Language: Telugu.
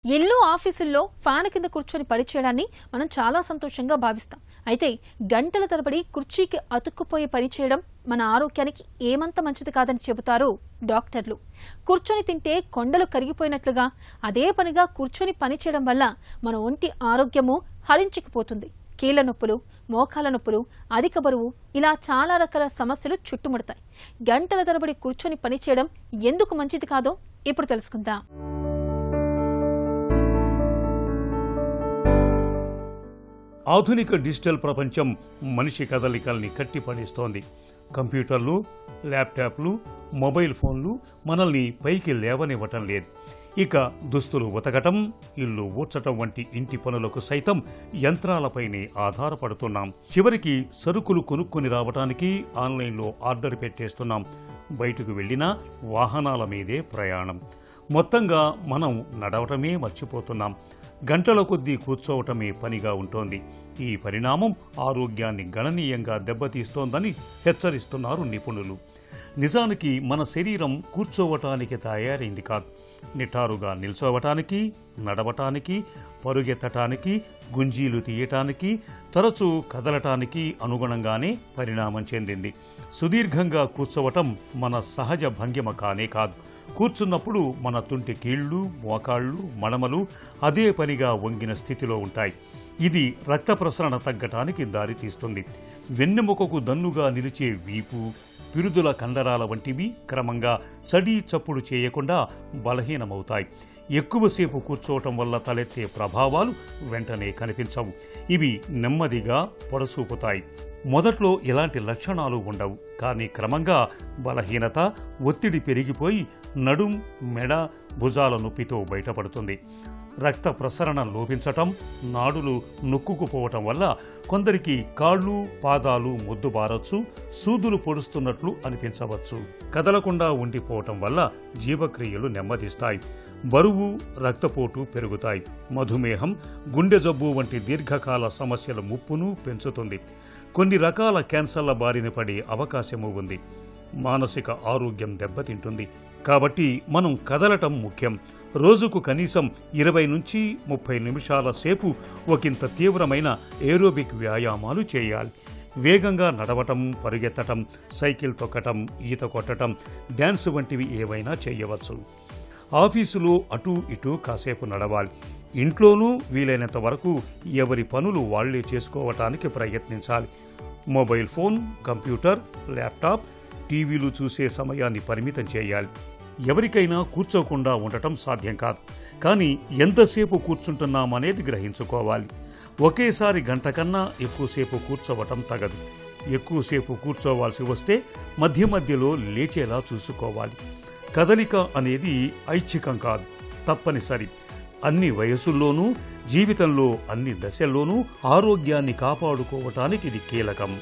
ఇల్లు ఆఫీసుల్లో ఫ్యాన్ కింద కూర్చొని పనిచేయడాన్ని మనం చాలా సంతోషంగా భావిస్తాం. అయితే గంటల తరబడి కుర్చీకి అతుక్కుపోయి పనిచేయడం మన ఆరోగ్యానికి ఏమంత మంచిది కాదని చెబుతారు డాక్టర్లు. కూర్చొని తింటే కొండలు కరిగిపోయినట్లుగా అదే పనిగా కూర్చొని పనిచేయడం వల్ల మన ఒంటి ఆరోగ్యము హరించుకుపోతుంది. కీళ్ల నొప్పులు, మోకాల నొప్పులు, అధిక బరువు ఇలా చాలా రకాల సమస్యలు చుట్టుముడతాయి. గంటల తరబడి కూర్చొని పనిచేయడం ఎందుకు మంచిది కాదో ఇప్పుడు తెలుసుకుందాం. ఆధునిక డిజిటల్ ప్రపంచం మనిషి కదలికల్ని కట్టిపడేస్తోంది. కంప్యూటర్లు, ల్యాప్టాప్లు, మొబైల్ ఫోన్లు మనల్ని పైకి లేవనివ్వటం లేదు. ఇక దుస్తులు ఉతకటం, ఇల్లు ఊడ్చటం వంటి ఇంటి పనులకు సైతం యంత్రాలపైనే ఆధారపడుతున్నాం. చివరికి సరుకులు కొనుక్కొని రావటానికి ఆన్లైన్లో ఆర్డర్ పెట్టేస్తున్నాం. బయటకు వెళ్లినా వాహనాల మీదే ప్రయాణం. మొత్తంగా మనం నడవటమే మర్చిపోతున్నాం. గంటల కొద్దీ కూర్చోవటమే పనిగా ఉంటోంది. ఈ పరిణామం ఆరోగ్యాన్ని గణనీయంగా దెబ్బతీస్తోందని హెచ్చరిస్తున్నారు నిపుణులు. నిజానికి మన శరీరం కూర్చోవటానికి తయారైంది కాదు. నిటారుగా నిల్చోవటానికి, నడవటానికి, పరుగెత్తటానికి, గుంజీలు తీయటానికి, తరచూ కదలటానికి అనుగుణంగానే పరిణామం చెందింది. సుదీర్ఘంగా కూర్చోవటం మన సహజ భంగిమ కానే కాదు. కూర్చున్నప్పుడు మన తుంటి కీళ్లు, మోకాళ్లు, మడమలు అదే పనిగా వంగిన స్థితిలో ఉంటాయి. ఇది రక్త ప్రసరణ తగ్గటానికి దారితీస్తుంది. వెన్నెముకకు దన్నుగా నిలిచే వీపు, పిరుదుల కండరాల వంటివి క్రమంగా చడీ చప్పుడు చేయకుండా బలహీనమవుతాయి. ఎక్కువసేపు కూర్చోవటం వల్ల తలెత్తే ప్రభావాలు వెంటనే కనిపించవు. ఇవి నెమ్మదిగా పొడసూపుతాయి. మొదట్లో ఎలాంటి లక్షణాలు ఉండవు. కానీ క్రమంగా బలహీనత, ఒత్తిడి పెరిగిపోయి నడుం, మెడ, భుజాల నొప్పితో బయటపడుతుంది. రక్త ప్రసరణ లోపించటం, నాడులు నొక్కుకుపోవటం వల్ల కొందరికి కాళ్ళు, పాదాలు మొద్దుబారొచ్చు, సూదులు పొడుస్తున్నట్లు అనిపించవచ్చు. కదలకుండా ఉండిపోవటం వల్ల జీవక్రియలు నెమ్మదిస్తాయి. బరువు, రక్తపోటు పెరుగుతాయి. మధుమేహం, గుండె జబ్బు వంటి దీర్ఘకాల సమస్యల ముప్పును పెంచుతుంది. కొన్ని రకాల క్యాన్సర్ల బారిన పడే అవకాశము ఉంది. మానసిక ఆరోగ్యం దెబ్బతింటుంది. కాబట్టి మనం కదలటం ముఖ్యం. రోజుకు కనీసం 20 నుంచి 30 నిమిషాల సేపు ఒకంత తీవ్రమైన ఏరోబిక్ వ్యాయామాలు చేయాలి. వేగంగా నడవటం, పరుగెత్తటం, సైకిల్ తొక్కటం, ఈత కొట్టటం, డ్యాన్స్ వంటివి ఏవైనా చేయవచ్చు. ఆఫీసులో అటూ ఇటూ కాసేపు నడవాలి. ఇంట్లోనూ వీలైనంత వరకు ఎవరి పనులు వాళ్లే చేసుకోవటానికి ప్రయత్నించాలి. మొబైల్ ఫోన్, కంప్యూటర్, ల్యాప్టాప్, టీవీలు చూసే సమయాన్ని పరిమితం చేయాలి. ఎవరికైనా కూర్చోకుండా ఉండటం సాధ్యం కాదు. కానీ ఎంతసేపు కూర్చుంటున్నామనేది గ్రహించుకోవాలి. ఒకేసారి గంట కన్నా ఎక్కువసేపు కూర్చోవటం తగదు. ఎక్కువసేపు కూర్చోవాల్సి వస్తే మధ్య మధ్యలో లేచేలా చూసుకోవాలి. కదలిక అనేది ఐచ్ఛికం కాదు, తప్పనిసరి. అన్ని వయసుల్లోనూ, జీవితంలో అన్ని దశల్లోనూ ఆరోగ్యాన్ని కాపాడుకోవటానికి ఇది కీలకం.